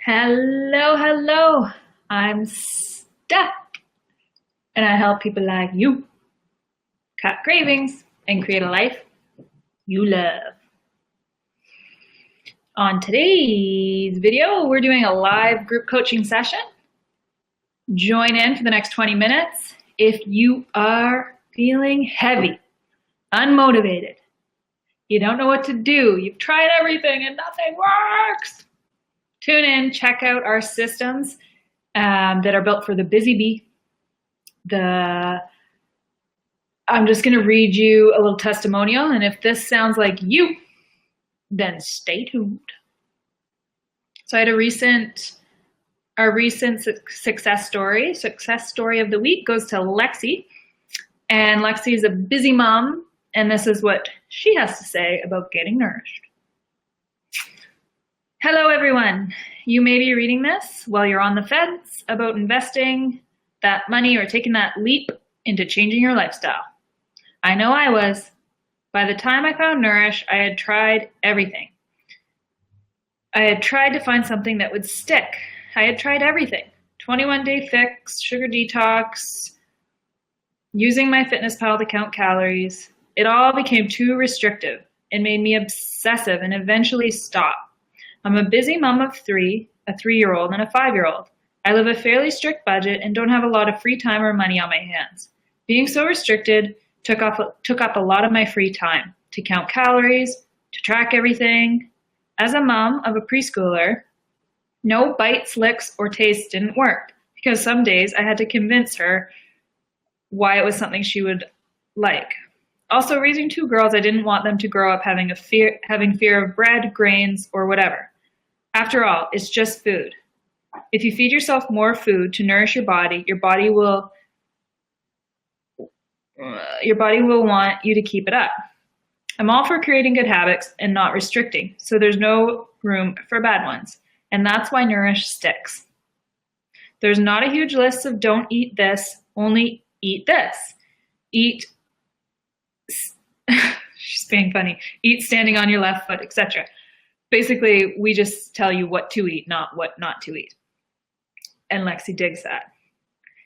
Hello, hello. I'm Steph, and I help people like you cut cravings and create a life you love. On today's video, we're doing a live group coaching session. Join in for the next 20 minutes if you are feeling heavy, unmotivated, you don't know what to do, you've tried everything and nothing works. Tune in, check out our systems that are built for the busy bee. I'm just going to read you a little testimonial, and if this sounds like you, then stay tuned. So I had our recent success story. Success story of the week goes to Lexi, and Lexi is a busy mom, and this is what she has to say about getting nourished. Hello, everyone. You may be reading this while you're on the fence about investing that money or taking that leap into changing your lifestyle. I know I was. By the time I found Nourish, I had tried everything. I had tried to find something that would stick. I had tried everything. 21-day fix, sugar detox, using MyFitnessPal to count calories. It all became too restrictive and made me obsessive and eventually stopped. I'm a busy mom of three, a 3-year-old and a 5-year-old. I live a fairly strict budget and don't have a lot of free time or money on my hands. Being so restricted took up a lot of my free time to count calories, to track everything. As a mom of a preschooler, no bites, licks, or tastes didn't work because some days I had to convince her why it was something she would like. Also, raising 2 girls, I didn't want them to grow up having fear of bread, grains, or whatever. After all, it's just food. If you feed yourself more food to nourish your body will want you to keep it up. I'm all for creating good habits and not restricting, so there's no room for bad ones. And that's why Nourish sticks. There's not a huge list of don't eat this, only eat this. She's being funny. Eat standing on your left foot, etc. Basically, we just tell you what to eat, not what not to eat. And Lexi digs that.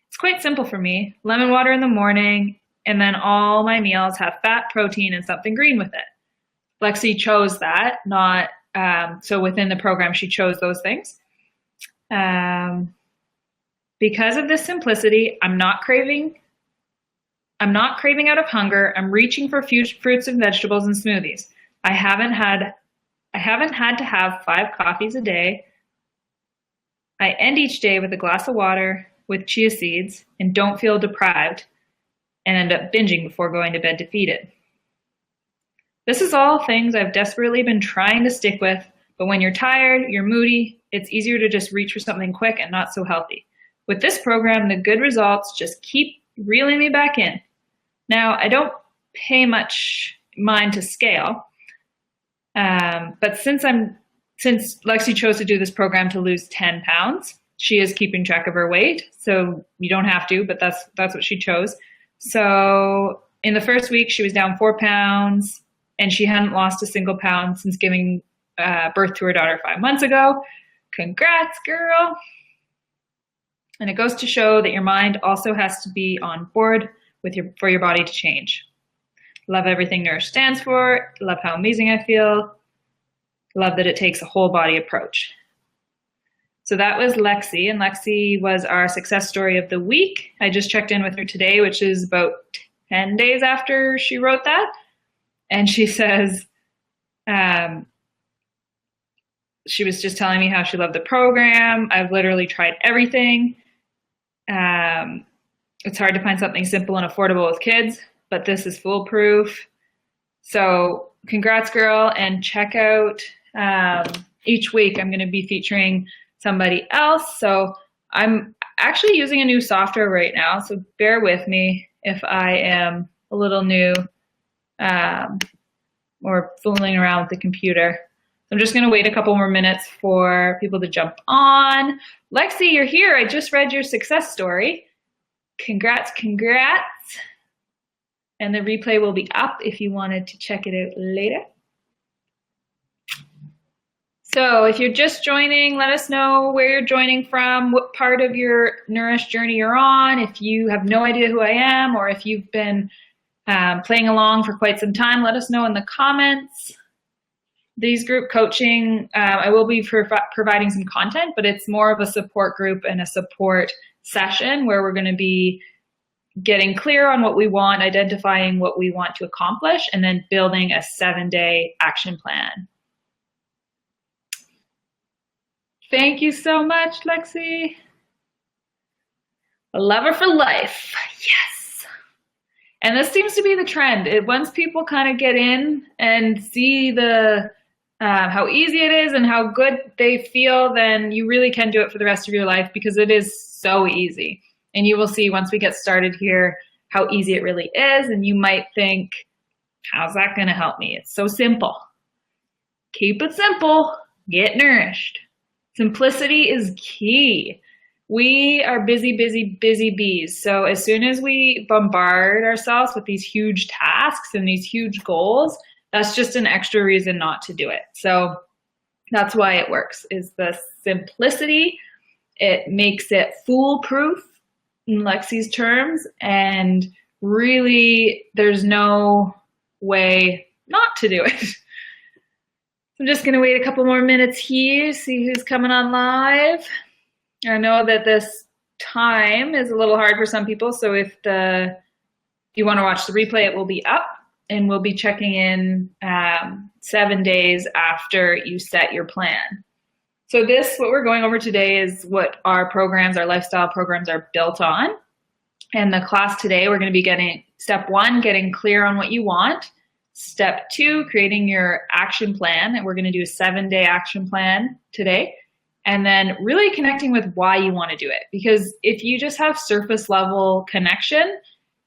It's quite simple for me. Lemon water in the morning, and then all my meals have fat, protein, and something green with it. Lexi chose that, so within the program, she chose those things. Because of this simplicity, I'm not craving out of hunger. I'm reaching for fruits and vegetables and smoothies. I haven't had to have 5 coffees a day. I end each day with a glass of water with chia seeds and don't feel deprived and end up binging before going to bed defeated. This is all things I've desperately been trying to stick with, but when you're tired, you're moody, it's easier to just reach for something quick and not so healthy. With this program, the good results just keep reeling me back in. Now, I don't pay much mind to scale, but since Lexi chose to do this program to lose 10 pounds, she is keeping track of her weight, so you don't have to, but that's what she chose. So in the first week, she was down 4 pounds, and she hadn't lost a single pound since giving birth to her daughter 5 months ago. Congrats, girl! And it goes to show that your mind also has to be on board for your body to change. Love everything Nourish stands for. Love how amazing I feel. Love that it takes a whole body approach. So that was Lexi, and Lexi was our success story of the week. I just checked in with her today, which is about 10 days after she wrote that. And she says, she was just telling me how she loved the program. I've literally tried everything. It's hard to find something simple and affordable with kids, but this is foolproof. So congrats, girl, and check out each week I'm going to be featuring somebody else. So I'm actually using a new software right now, so bear with me if I am a little new or fooling around with the computer. I'm just going to wait a couple more minutes for people to jump on. Lexi, you're here. I just read your success story. Congrats. And the replay will be up if you wanted to check it out later. So if you're just joining, let us know where you're joining from, what part of your Nourish journey you're on. If you have no idea who I am, or if you've been playing along for quite some time, let us know in the comments. These group coaching, I will be providing some content, but it's more of a support group and a support session where we're going to be getting clear on what we want, identifying what we want to accomplish, and then building a 7-day action plan. Thank you so much, Lexi. A lover for life. Yes. And this seems to be the trend. Once people kind of get in and see the how easy it is and how good they feel, then you really can do it for the rest of your life, because it is so easy. And you will see once we get started here how easy it really is. And you might think, how's that going to help me? It's so simple. Keep it simple. Get nourished. Simplicity is key. We are busy, busy, busy bees. So as soon as we bombard ourselves with these huge tasks and these huge goals, that's just an extra reason not to do it. So that's why it works, is the simplicity. It makes it foolproof in Lexi's terms, and really there's no way not to do it. I'm just going to wait a couple more minutes here, see who's coming on live. I know that this time is a little hard for some people, so if you want to watch the replay, it will be up, and we'll be checking in 7 days after you set your plan. So what we're going over today is what our programs, our lifestyle programs are built on. And the class today, we're going to be getting step 1, getting clear on what you want. Step 2, creating your action plan. And we're going to do a 7-day action plan today. And then really connecting with why you want to do it. Because if you just have surface level connection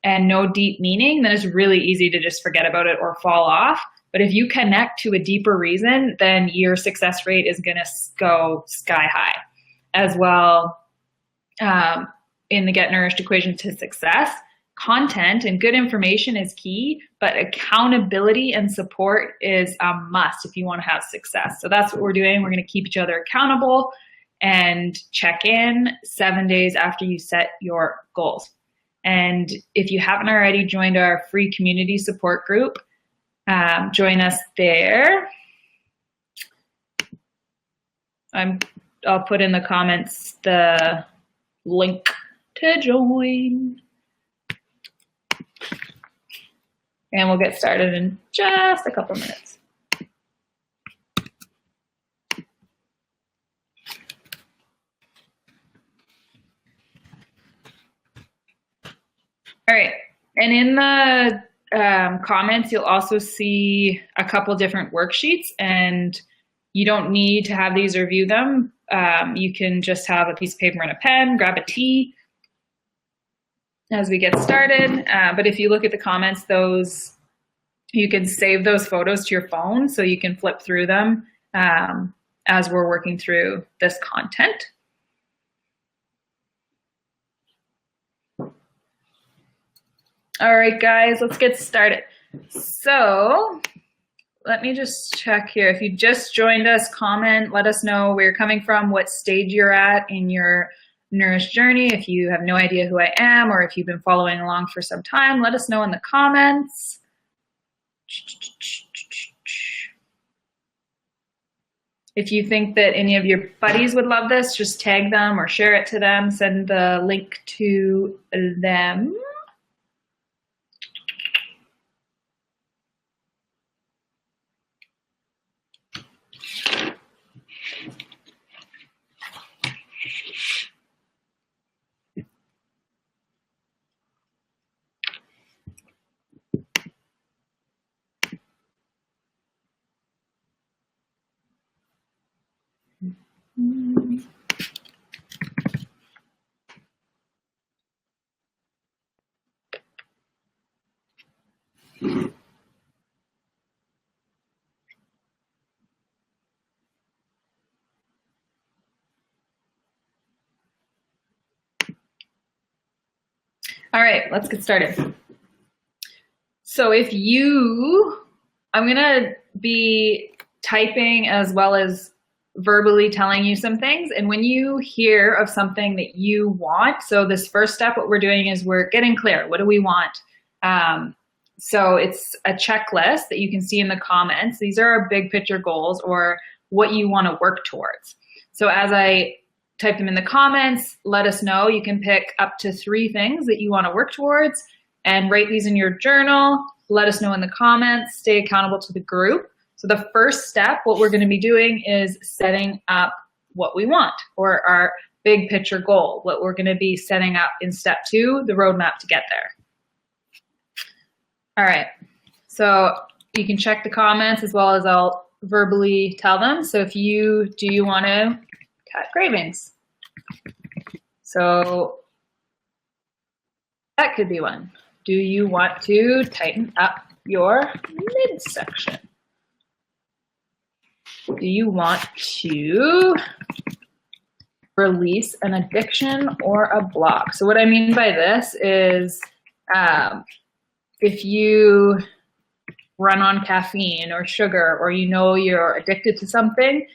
and no deep meaning, then it's really easy to just forget about it or fall off. But if you connect to a deeper reason, then your success rate is going to go sky high. As well, in the Get Nourished equation to success, content and good information is key, but accountability and support is a must if you want to have success. So that's what we're doing. We're going to keep each other accountable and check in 7 days after you set your goals. And if you haven't already joined our free community support group, join us there. I'll put in the comments the link to join. And we'll get started in just a couple minutes. All right, and in the comments, you'll also see a couple different worksheets, and you don't need to have these or view them. You can just have a piece of paper and a pen, grab a tea as we get started. But if you look at the comments, you can save those photos to your phone so you can flip through them as we're working through this content. All right, guys, let's get started. So let me just check here. If you just joined us, comment, let us know where you're coming from, what stage you're at in your Nourish journey. If you have no idea who I am, or if you've been following along for some time, let us know in the comments. If you think that any of your buddies would love this, just tag them or share it to them, send the link to them. All right, let's get started. So I'm going to be typing as well as verbally telling you some things. And when you hear of something that you want, so this first step, what we're doing is we're getting clear. What do we want? So it's a checklist that you can see in the comments. These are our big picture goals or what you want to work towards. So as I type them in the comments, let us know. You can pick up to 3 things that you want to work towards and write these in your journal. Let us know in the comments. Stay accountable to the group. So the first step, what we're going to be doing is setting up what we want or our big picture goal, what we're going to be setting up in step 2, the roadmap to get there. All right, so you can check the comments as well as I'll verbally tell them. So do you want to cut cravings? So that could be one. Do you want to tighten up your midsection? Do you want to release an addiction or a block? So what I mean by this is if you run on caffeine or sugar, or you know you're addicted to something,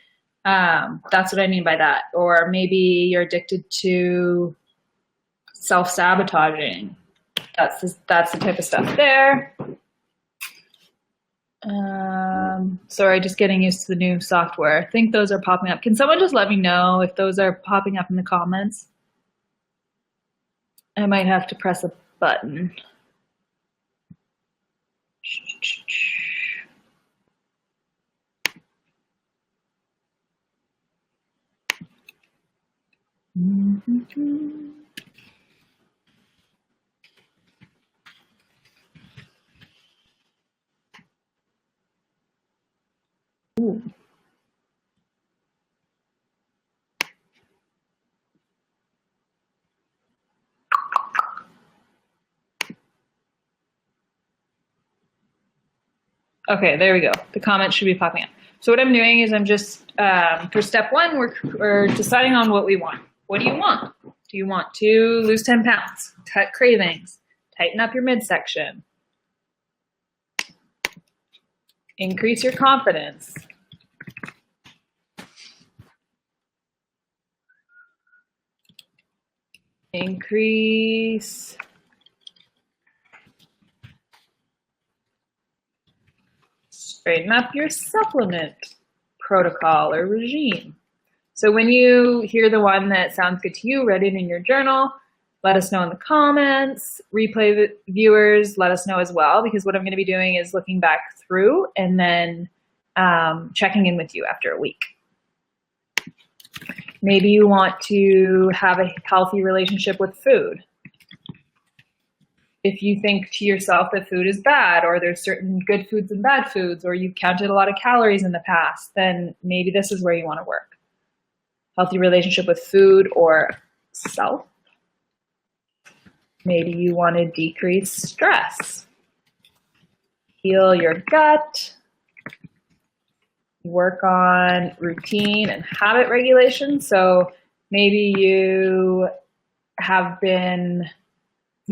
that's what I mean by that. Or maybe you're addicted to self-sabotaging. That's the type of stuff there. Sorry, just getting used to the new software. I think those are popping up. Can someone just let me know if those are popping up in the comments? I might have to press a button. Ooh. Okay, there we go. The comments should be popping up. So what I'm doing is I'm just, for step 1, we're deciding on what we want. What do you want? Do you want to lose 10 pounds, cut cravings, tighten up your midsection, increase your confidence, straighten up your supplement protocol or regime. So when you hear the one that sounds good to you, write it in your journal. Let us know in the comments. Replay viewers, let us know as well, because what I'm going to be doing is looking back through and then checking in with you after a week. Maybe you want to have a healthy relationship with food. If you think to yourself that food is bad, or there's certain good foods and bad foods, or you've counted a lot of calories in the past, then maybe this is where you want to work. Healthy relationship with food or self. Maybe you want to decrease stress. Heal your gut. Work on routine and habit regulation. So maybe you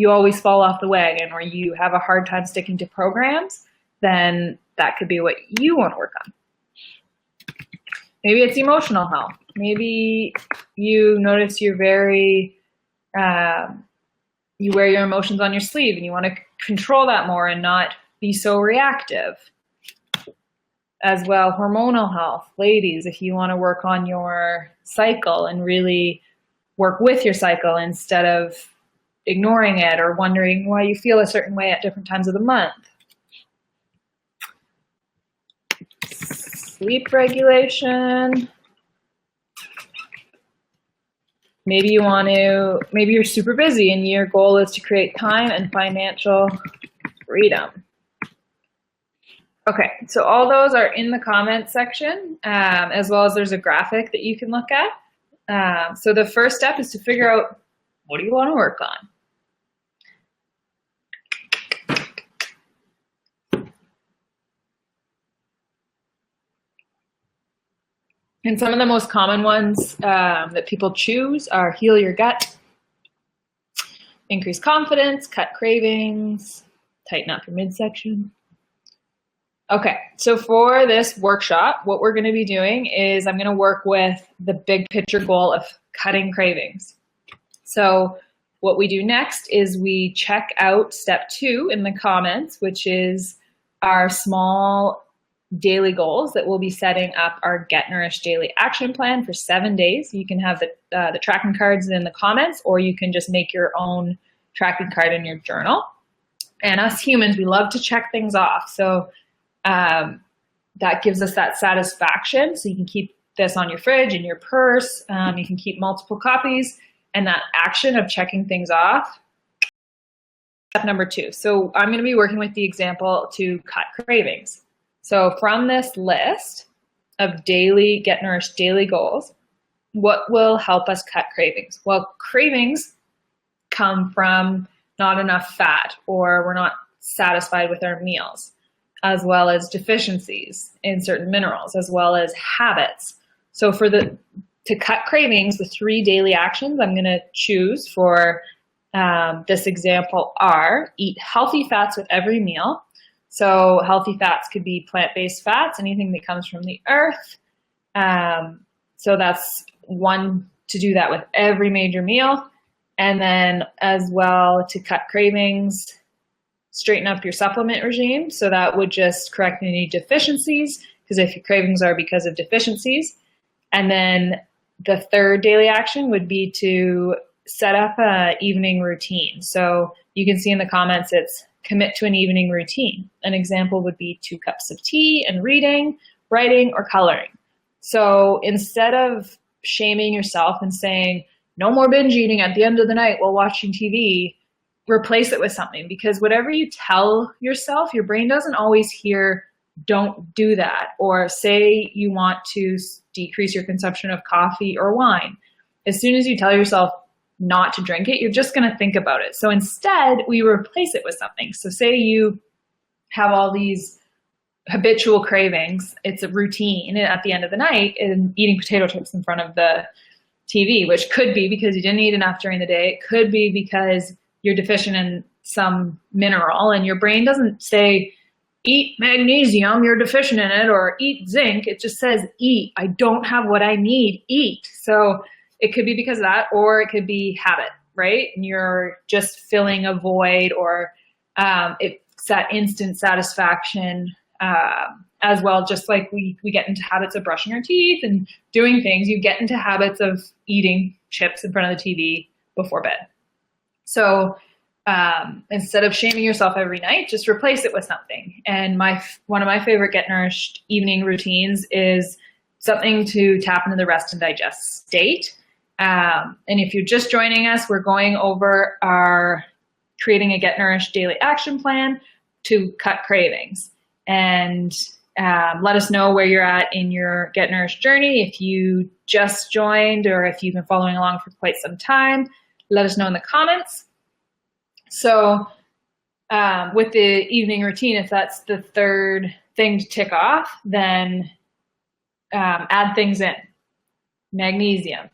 always fall off the wagon, or you have a hard time sticking to programs, then that could be what you want to work on. Maybe it's emotional health. Maybe you notice you're very, you wear your emotions on your sleeve and you want to control that more and not be so reactive. As well, hormonal health. Ladies, if you want to work on your cycle and really work with your cycle instead of ignoring it or wondering why you feel a certain way at different times of the month. Sleep regulation. Maybe you're super busy and your goal is to create time and financial freedom. Okay, so all those are in the comments section, as well as there's a graphic that you can look at. So the first step is to figure out, what do you want to work on? And some of the most common ones that people choose are heal your gut, increase confidence, cut cravings, tighten up your midsection. Okay, so for this workshop, what we're going to be doing is I'm going to work with the big picture goal of cutting cravings. So what we do next is we check out step 2 in the comments, which is our small daily goals that we'll be setting up our Get Nourished daily action plan for 7 days. You can have the tracking cards in the comments, or you can just make your own tracking card in your journal. And us humans, we love to check things off. So that gives us that satisfaction. So you can keep this on your fridge, in your purse. You can keep multiple copies, and that action of checking things off. Step number 2. So I'm going to be working with the example to cut cravings. So from this list of daily Get Nourished daily goals, what will help us cut cravings? Well, cravings come from not enough fat, or we're not satisfied with our meals, as well as deficiencies in certain minerals, as well as habits. So to cut cravings, the 3 daily actions I'm going to choose for this example are: eat healthy fats with every meal. So healthy fats could be plant-based fats, anything that comes from the earth. So that's one, to do that with every major meal. And then as well, to cut cravings, straighten up your supplement regime. So that would just correct any deficiencies, because if your cravings are because of deficiencies. And then the 3rd daily action would be to set up an evening routine. So you can see in the comments, it's commit to an evening routine. An example would be 2 cups of tea and reading, writing, or coloring. So instead of shaming yourself and saying, no more binge eating at the end of the night while watching TV, replace it with something, because whatever you tell yourself, your brain doesn't always hear, don't do that. Or say you want to decrease your consumption of coffee or wine. As soon as you tell yourself not to drink it, you're just going to think about it. So instead, we replace it with something. So say you have all these habitual cravings, it's a routine at the end of the night, and eating potato chips in front of the TV, which could be because you didn't eat enough during the day. It could be because you're deficient in some mineral, and your brain doesn't say, eat magnesium, you're deficient in it, or eat zinc. It just says, eat. I don't have what I need, eat. So it could be because of that, or it could be habit, right? And you're just filling a void, or it's that instant satisfaction as well. Just like we get into habits of brushing our teeth and doing things, you get into habits of eating chips in front of the TV before bed. So instead of shaming yourself every night, just replace it with something. And one of my favorite Get Nourished evening routines is something to tap into the rest and digest state. And if you're just joining us, we're going over creating a Get Nourished daily action plan to cut cravings. And let us know where you're at in your Get Nourished journey. If you just joined, or if you've been following along for quite some time, let us know in the comments. So with the evening routine, if that's the 3rd thing to tick off, then add things in: magnesium,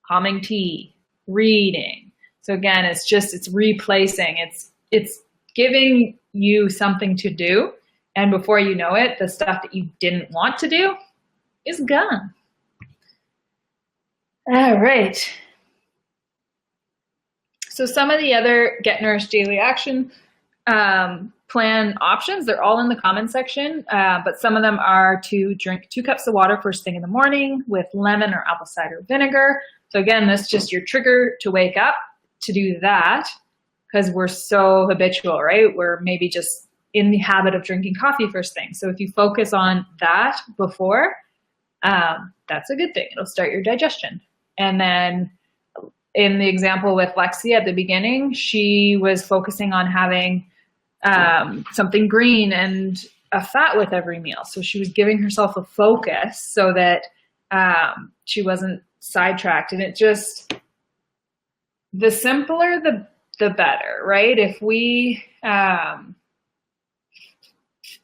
calming tea, reading. So again, it's replacing, it's giving you something to do. And before you know it, the stuff that you didn't want to do is gone. All right. So some of the other Get Nourished daily action plan options, they're all in the comment section, but some of them are to drink 2 cups of water first thing in the morning with lemon or apple cider vinegar. So again, that's just your trigger to wake up to do that, because we're so habitual, right? We're maybe just in the habit of drinking coffee first thing. So if you focus on that before, that's a good thing. It'll start your digestion. And then in the example with Lexi at the beginning, she was focusing on having something green and a fat with every meal. So she was giving herself a focus so that she wasn't sidetracked. And it just, the simpler, the better, right? If we,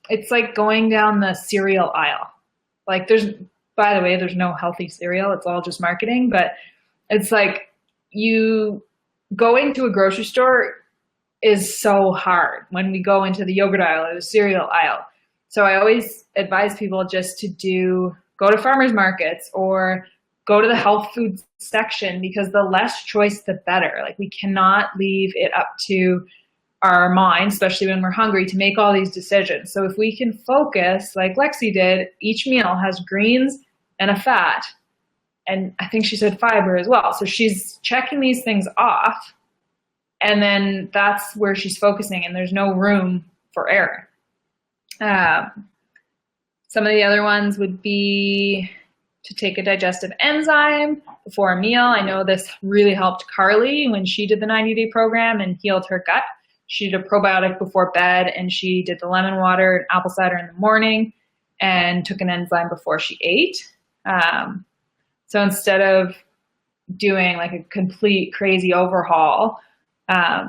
it's like going down the cereal aisle. Like by the way, there's no healthy cereal. It's all just marketing, but it's like, you going to a grocery store is so hard when we go into the yogurt aisle or the cereal aisle. So I always advise people just to go to farmers markets or go to the health food section, because the less choice, the better. Like, we cannot leave it up to our mind, especially when we're hungry, to make all these decisions. So if we can focus, like Lexi did, each meal has greens and a fat, and I think she said fiber as well. So she's checking these things off, and then that's where she's focusing, and there's no room for error. Some of the other ones would be to take a digestive enzyme before a meal. I know this really helped Carly when she did the 90-day program and healed her gut. She did a probiotic before bed, and she did the lemon water and apple cider in the morning and took an enzyme before she ate. So instead of doing like a complete crazy overhaul,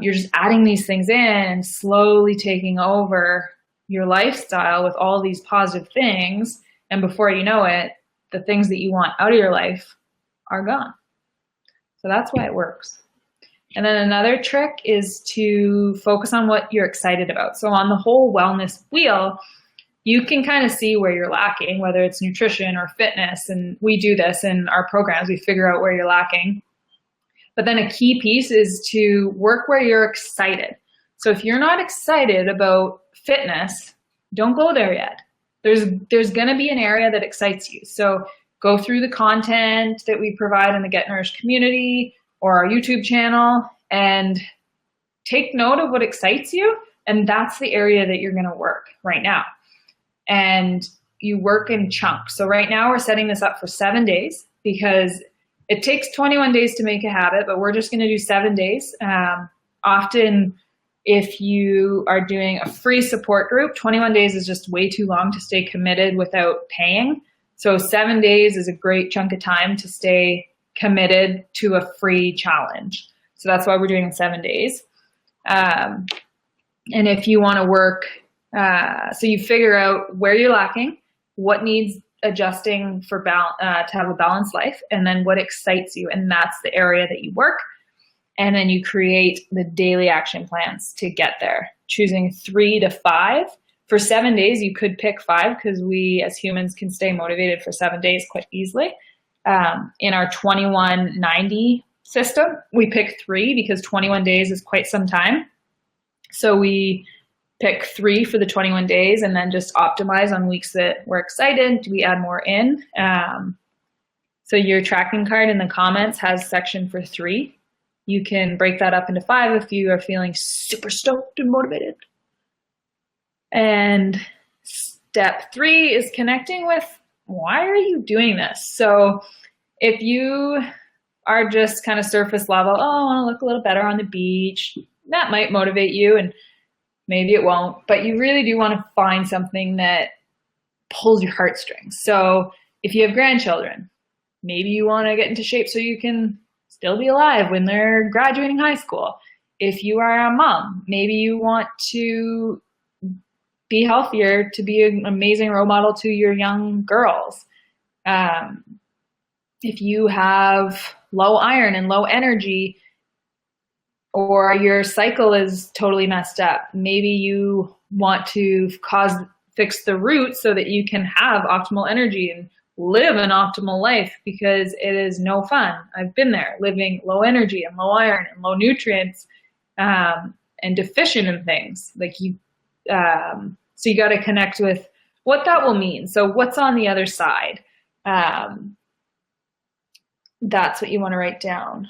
you're just adding these things in and slowly taking over your lifestyle with all these positive things. And before you know it, the things that you want out of your life are gone. So that's why it works. And then another trick is to focus on what you're excited about. So on the whole wellness wheel, you can kind of see where you're lacking, whether it's nutrition or fitness. And we do this in our programs. We figure out where you're lacking. But then a key piece is to work where you're excited. So if you're not excited about fitness, don't go there yet. There's going to be an area that excites you. So go through the content that we provide in the Get Nourished community or our YouTube channel and take note of what excites you. And that's the area that you're going to work right now. And you work in chunks. So right now we're setting this up for 7 days, because it takes 21 days to make a habit, but we're just going to do 7 days. Often, if you are doing a free support group, 21 days is just way too long to stay committed without paying. So 7 days is a great chunk of time to stay committed to a free challenge. So that's why we're doing 7 days. And if you want to work, so you figure out where you're lacking, what needs adjusting for to have a balanced life, and then what excites you, and that's the area that you work. And then you create the daily action plans to get there, choosing 3 to 5. For 7 days, you could pick 5, because we as humans can stay motivated for 7 days quite easily. In our 21-90 system, we pick 3 because 21 days is quite some time. So we pick 3 for the 21 days and then just optimize on weeks that we're excited. Do we add more in? So your tracking card in the comments has section for 3. You can break that up into 5 if you are feeling super stoked and motivated. And step 3 is connecting with, why are you doing this? So if you are just kind of surface level, oh, I want to look a little better on the beach, that might motivate you, and maybe it won't, but you really do want to find something that pulls your heartstrings. So if you have grandchildren, maybe you want to get into shape so you can still be alive when they're graduating high school. If you are a mom, maybe you want to be healthier to be an amazing role model to your young girls. If you have low iron and low energy, or your cycle is totally messed up, maybe you want to fix the root so that you can have optimal energy and live an optimal life, because it is no fun. I've been there, living low energy and low iron and low nutrients, and deficient in things. Like so you got to connect with what that will mean. So what's on the other side? That's what you want to write down.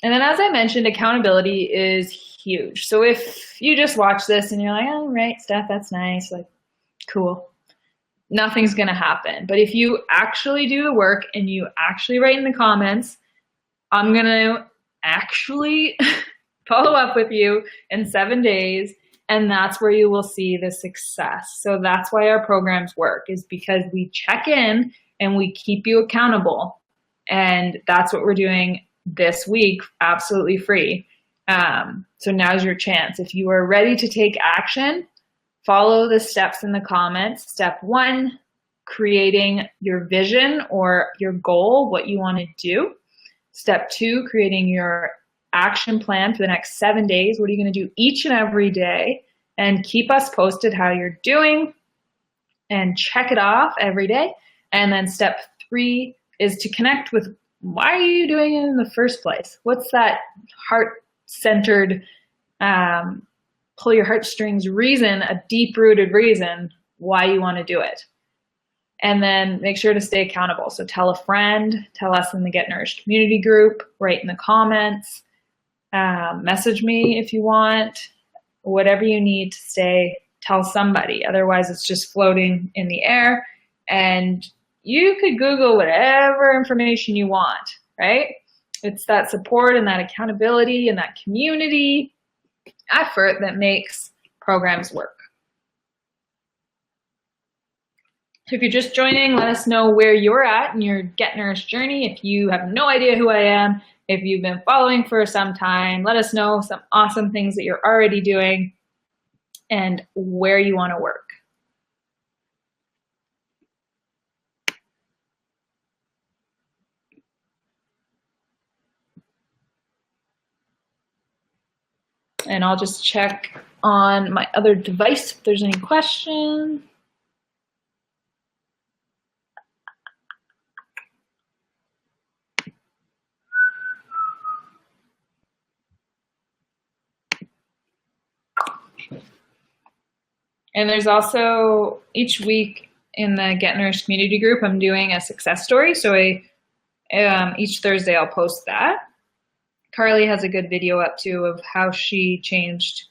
And then, as I mentioned, accountability is huge. So if you just watch this and you're like, oh, right, Steph, that's nice, like, cool, nothing's going to happen. But if you actually do the work and you actually write in the comments, I'm going to actually follow up with you in 7 days, and that's where you will see the success. So that's why our programs work, is because we check in and we keep you accountable. And that's what we're doing this week, absolutely free. So now's your chance. If you are ready to take action, follow the steps in the comments. Step 1, creating your vision or your goal, what you want to do. Step 2, creating your action plan for the next 7 days. What are you going to do each and every day? and keep us posted how you're doing and check it off every day. And then step 3 is to connect with why are you doing it in the first place? What's that heart-centered, pull your heartstrings reason, a deep-rooted reason why you want to do it? And then make sure to stay accountable. So tell a friend, tell us in the Get Nourished community group, write in the comments, message me if you want, whatever you need to stay, tell somebody. Otherwise, it's just floating in the air. And you could Google whatever information you want, right? It's that support and that accountability and that community effort that makes programs work. So if you're just joining, let us know where you're at in your Get Nourished journey. If you have no idea who I am, if you've been following for some time, let us know some awesome things that you're already doing and where you want to work. And I'll just check on my other device if there's any questions. And there's also, each week in the Get Nourished community group, I'm doing a success story. So each Thursday I'll post that. Carly has a good video up too of how she changed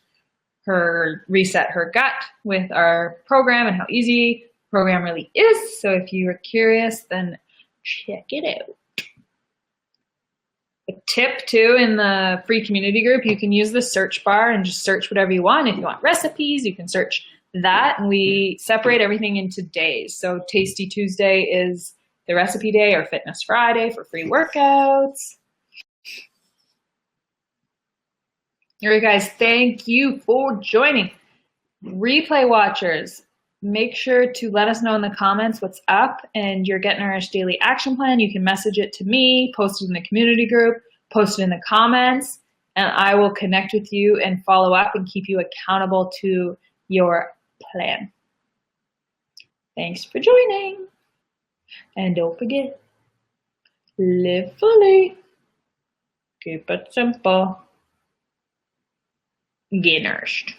reset her gut with our program and how easy the program really is. So if you are curious, then check it out. A tip too, in the free community group, you can use the search bar and just search whatever you want. If you want recipes, you can search that, and we separate everything into days. So Tasty Tuesday is the recipe day, or Fitness Friday for free workouts. All right, guys, thank you for joining. Replay watchers, make sure to let us know in the comments what's up and your Get Nourished daily action plan. You can message it to me, post it in the community group, post it in the comments, and I will connect with you and follow up and keep you accountable to your plan. Thanks for joining. And don't forget, live fully, keep it simple, get nourished.